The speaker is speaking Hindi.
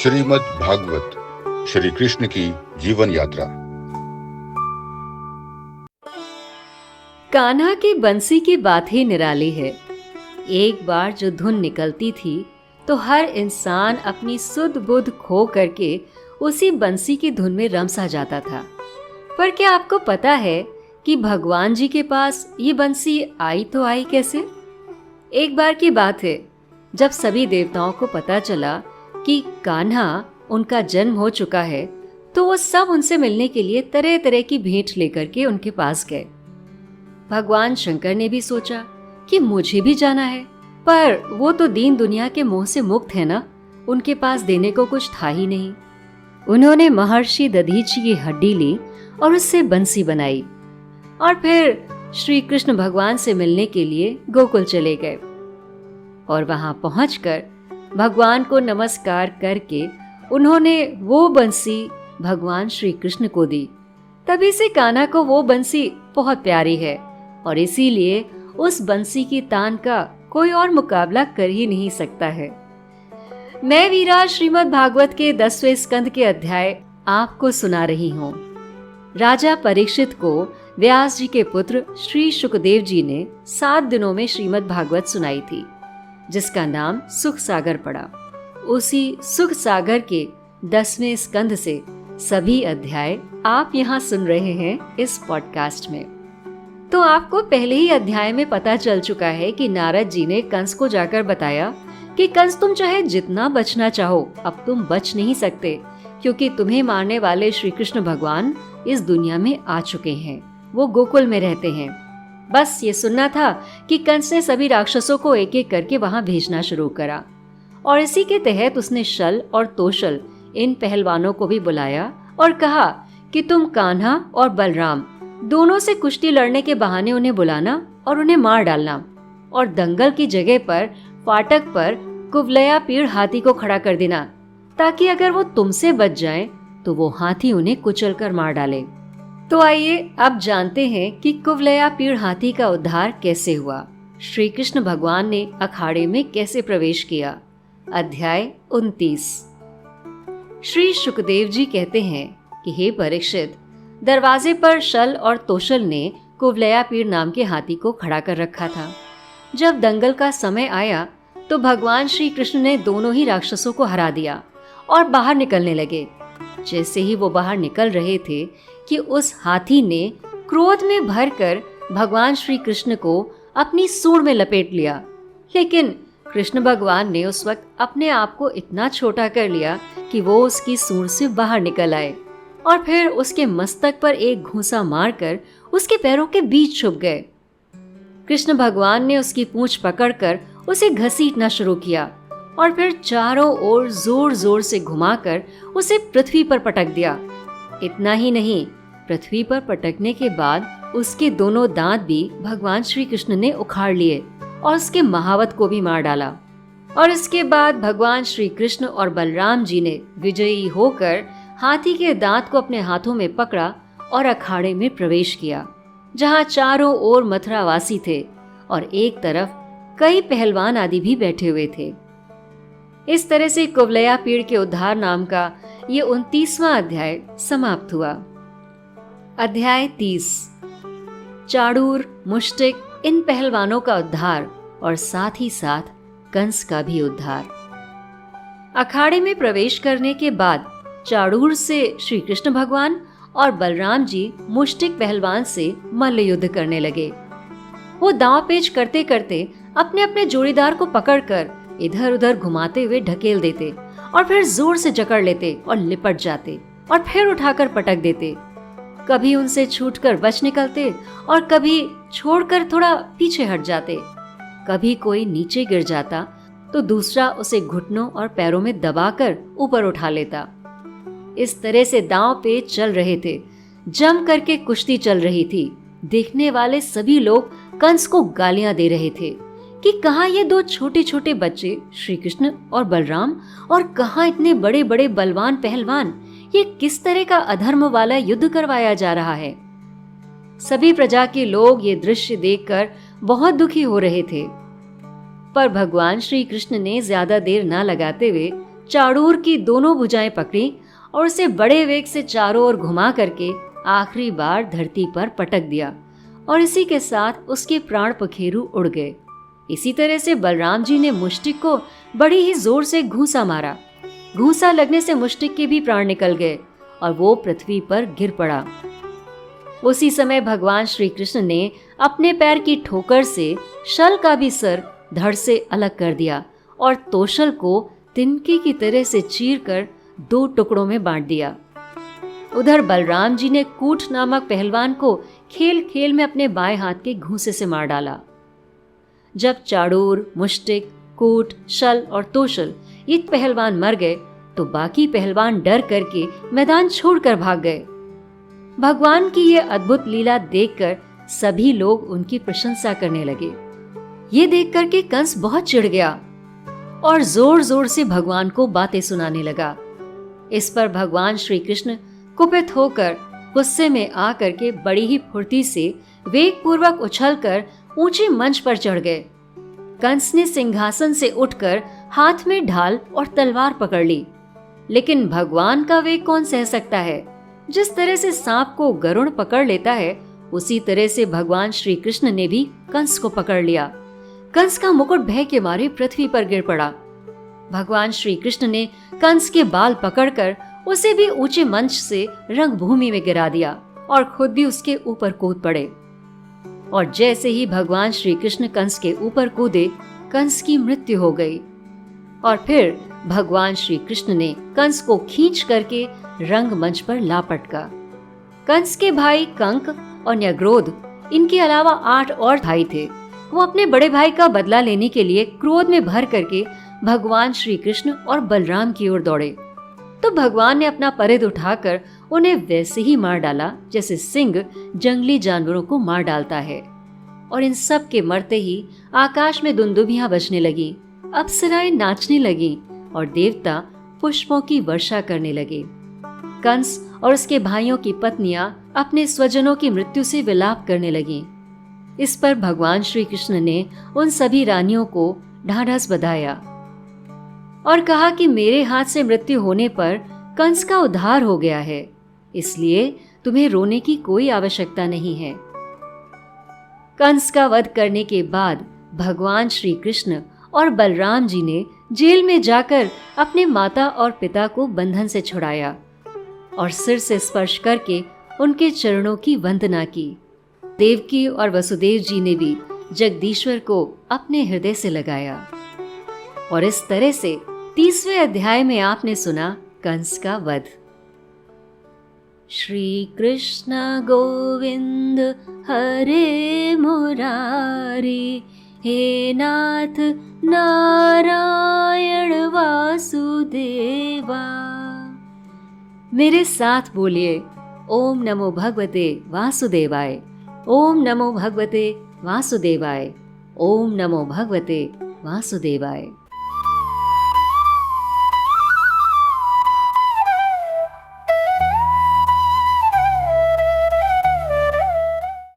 श्रीमद् भागवत श्री कृष्ण की जीवन यात्रा। कान्हा की बंसी की बात ही निराली है। एक बार जो धुन निकलती थी तो हर इंसान अपनी सुध बुध खो करके उसी बंसी की धुन में रम सा जाता था। पर क्या आपको पता है कि भगवान जी के पास ये बंसी आई तो आई कैसे? एक बार की बात है, जब सभी देवताओं को पता चला कि कान्हा उनका जन्म हो चुका है तो वो सब उनसे मिलने के लिए तरह तरह की भेंट लेकर के उनके पास गए। भगवान शंकर ने भी सोचा कि मुझे भी जाना है, पर वो तो दीन दुनिया के मोह से मुक्त है ना, उनके पास देने को कुछ था ही नहीं। उन्होंने महर्षि दधीचि की हड्डी ली और उससे बंसी बनाई और फिर श्री कृष्ण भगवान से मिलने के लिए गोकुल चले गए। और वहां पहुंचकर भगवान को नमस्कार करके उन्होंने वो बंसी भगवान श्री कृष्ण को दी। तभी से कान्हा को वो बंसी बहुत प्यारी है और इसीलिए उस बंसी की तान का कोई और मुकाबला कर ही नहीं सकता है। मैं वीरा श्रीमद् भागवत के 10वें स्कंद के अध्याय आपको सुना रही हूँ। राजा परीक्षित को व्यास जी के पुत्र श्री शुकदेव जी ने 7 दिनों में श्रीमद् भागवत सुनाई थी, जिसका नाम सुख सागर पड़ा। उसी सुख सागर के 10वें स्कंद से सभी अध्याय आप यहाँ सुन रहे हैं इस पॉडकास्ट में। तो आपको पहले ही अध्याय में पता चल चुका है कि नारद जी ने कंस को जाकर बताया कि कंस, तुम चाहे जितना बचना चाहो अब तुम बच नहीं सकते, क्योंकि तुम्हें मारने वाले श्री कृष्ण भगवान इस दुनिया में आ चुके हैं। वो गोकुल में रहते हैं। बस ये सुनना था कि कंस ने सभी राक्षसों को एक एक करके वहां भेजना शुरू करा और इसी के तहत उसने शल और तोशल इन पहलवानों को भी बुलाया और कहा कि तुम कान्हा और बलराम दोनों से कुश्ती लड़ने के बहाने उन्हें बुलाना और उन्हें मार डालना, और दंगल की जगह पर फाटक पर कुवलया पीड़ हाथी को खड़ा कर देना, ताकि अगर वो तुमसे बच जाएं तो वो हाथी उन्हें कुचल कर मार डाले। तो आइए अब जानते हैं कि कुवलया पीड़ हाथी का उद्धार कैसे हुआ, श्री कृष्ण भगवान ने अखाड़े में कैसे प्रवेश किया। अध्याय 29। श्री शुकदेव जी कहते हैं कि हे परीक्षित, दरवाजे पर शल और तोशल ने कुवलया पीड़ नाम के हाथी को खड़ा कर रखा था। जब दंगल का समय आया तो भगवान श्री कृष्ण ने दोनों ही राक्षसों को हरा दिया और बाहर निकलने लगे। जैसे ही वो बाहर निकल रहे थे कि उस हाथी ने क्रोध में भरकर भगवान श्री कृष्ण को अपनी सूंड में लपेट लिया, लेकिन कृष्ण भगवान ने उस वक्त अपने आप को इतना छोटा कर लिया कि वो उसकी सूंड से बाहर निकल आए और फिर उसके मस्तक पर एक घूंसा मारकर उसके पैरों के बीच छुप गए। कृष्ण भगवान ने उसकी पूंछ पकड़कर उसे घसीटना शुरू किया और फिर चारों ओर जोर जोर से घुमाकर उसे पृथ्वी पर पटक दिया। इतना ही नहीं, पृथ्वी पर पटकने के बाद उसके दोनों दांत भी भगवान श्री कृष्ण ने उखाड़ लिए और उसके महावत को भी मार डाला। और इसके बाद भगवान श्री कृष्ण और बलराम जी ने विजयी होकर हाथी के दांत को अपने हाथों में पकड़ा और अखाड़े में प्रवेश किया, जहां चारों ओर मथुरावासी थे और एक तरफ कई पहलवान आदि भी बैठे हुए थे। इस तरह से कुवलया पीड़ के उद्धार नाम का ये 29वां अध्याय समाप्त हुआ। अध्याय 30। चाड़ूर, मुष्टिक इन पहलवानों का उद्धार और साथ ही साथ कंस का भी उद्धार। अखाड़े में प्रवेश करने के बाद चाड़ूर से श्री कृष्ण भगवान और बलराम जी मुष्टिक पहलवान से मल्ल युद्ध करने लगे। वो दांव पेच करते करते अपने अपने जोड़ीदार को पकड़कर इधर उधर घुमाते हुए ढकेल देते और फिर जोर से जकड़ लेते और लिपट जाते और फिर उठाकर पटक देते। कभी उनसे छूटकर बच निकलते और कभी छोड़कर थोड़ा पीछे हट जाते। कभी कोई नीचे गिर जाता तो दूसरा उसे घुटनों और पैरों में दबाकर ऊपर उठा लेता। इस तरह से दांव पेच चल रहे थे, जम करके कुश्ती चल रही थी। देखने वाले सभी लोग कंस को गालियां दे रहे थे कि कहाँ ये दो छोटे छोटे बच्चे श्री कृष्ण और बलराम और कहाँ इतने बड़े बड़े बलवान पहलवान, ये किस तरह का अधर्म वाला युद्ध करवाया जा रहा है। सभी प्रजा के लोग ये दृश्य देखकर बहुत दुखी हो रहे थे। पर भगवान श्री कृष्ण ने ज्यादा देर न लगाते हुए चाड़ूर की दोनों भुजाएं पकड़ी और उसे बड़े वेग से चारों ओर घुमा करके आखिरी बार धरती पर पटक दिया और इसी के साथ उसके प्राण पखेरु उड़ गए। इसी तरह से बलराम जी ने मुष्टिक को बड़ी ही जोर से घूंसा मारा। घूंसा लगने से मुष्टिक के भी प्राण निकल गए और वो पृथ्वी पर गिर पड़ा। उसी समय भगवान श्री कृष्ण ने अपने पैर की ठोकर से शल का भी सर धड़ से अलग कर दिया और तोशल को तिनके की तरह से चीरकर 2 टुकड़ों में बांट दिया। उधर बलराम जी ने कूट नामक पहलवान को खेल खेल में अपने बाएं हाथ के घूंसे से मार डाला। जब चाड़ूर, मुष्टिक, कूट, शल और तोशल ये पहलवान मर गए तो बाकी पहलवान डर करके मैदान छोड़कर भाग गए। भगवान की ये अद्भुत लीला देखकर सभी लोग उनकी प्रशंसा करने लगे। ये देख करके कंस बहुत चिढ़ गया और जोर जोर से भगवान को बातें सुनाने लगा। इस पर भगवान श्री कृष्ण कुपित होकर गुस्से में आकर के बड़ी ही फुर्ती से वेग पूर्वक उछलकर ऊंचे मंच पर चढ़ गए। कंस ने सिंहासन से उठकर हाथ में ढाल और तलवार पकड़ ली, लेकिन भगवान का वेग कौन सह सकता है। जिस तरह से सांप को गरुड़ पकड़ लेता है उसी तरह से भगवान श्री कृष्ण ने भी कंस को पकड़ लिया। कंस का मुकुट भय के मारे पृथ्वी पर गिर पड़ा। भगवान श्री कृष्ण ने कंस के बाल पकड़कर उसे भी ऊंचे मंच से रंगभूमि में गिरा दिया और खुद भी उसके ऊपर कूद पड़े। और जैसे ही भगवान श्री कृष्ण कंस के ऊपर कूदे, कंस की मृत्यु हो गई। और फिर भगवान श्री कृष्ण ने कंस को खींच करके रंगमंच पर ला पटका। कंस के भाई कंक और न्यग्रोध, इनके अलावा 8 और भाई थे। वो अपने बड़े भाई का बदला लेने के लिए क्रोध में भर करके भगवान श्री कृष्ण और बलराम की ओर दौड़े। तो भगवान ने अपना परिध उठाकर उन्हें वैसे ही मार डाला जैसे सिंह जंगली जानवरों को मार डालता है। और इन सब के मरते ही आकाश में दुंदुभियां बजने लगी, अप्सराएं नाचने लगी और देवता पुष्पों की वर्षा करने लगे। कंस और उसके भाइयों की पत्नियां अपने स्वजनों की मृत्यु से विलाप करने लगीं। इस पर भगवान श्री कृष्ण ने उन सभी रानियों को ढाढ़स बधाया और कहा कि मेरे हाथ से मृत्यु होने पर कंस का उद्धार हो गया है, इसलिए तुम्हें रोने की कोई आवश्यकता नहीं है। कंस का वध करने के बाद भगवान श्री कृष्ण और बलराम जी ने जेल में जाकर अपने माता और पिता को बंधन से छुड़ाया और सिर से स्पर्श करके उनके चरणों की वंदना की। देवकी और वसुदेव जी ने भी जगदीश्वर को अपने हृदय से लगाया। और इस तरह से 30वें अध्याय में आपने सुना कंस का वध। श्री कृष्ण गोविंद हरे मुरारी, हे नाथ नारायण वासुदेवा। मेरे साथ बोलिए, ओम नमो भगवते वासुदेवाय, ओम नमो भगवते वासुदेवाय, ओम नमो भगवते वासुदेवाय।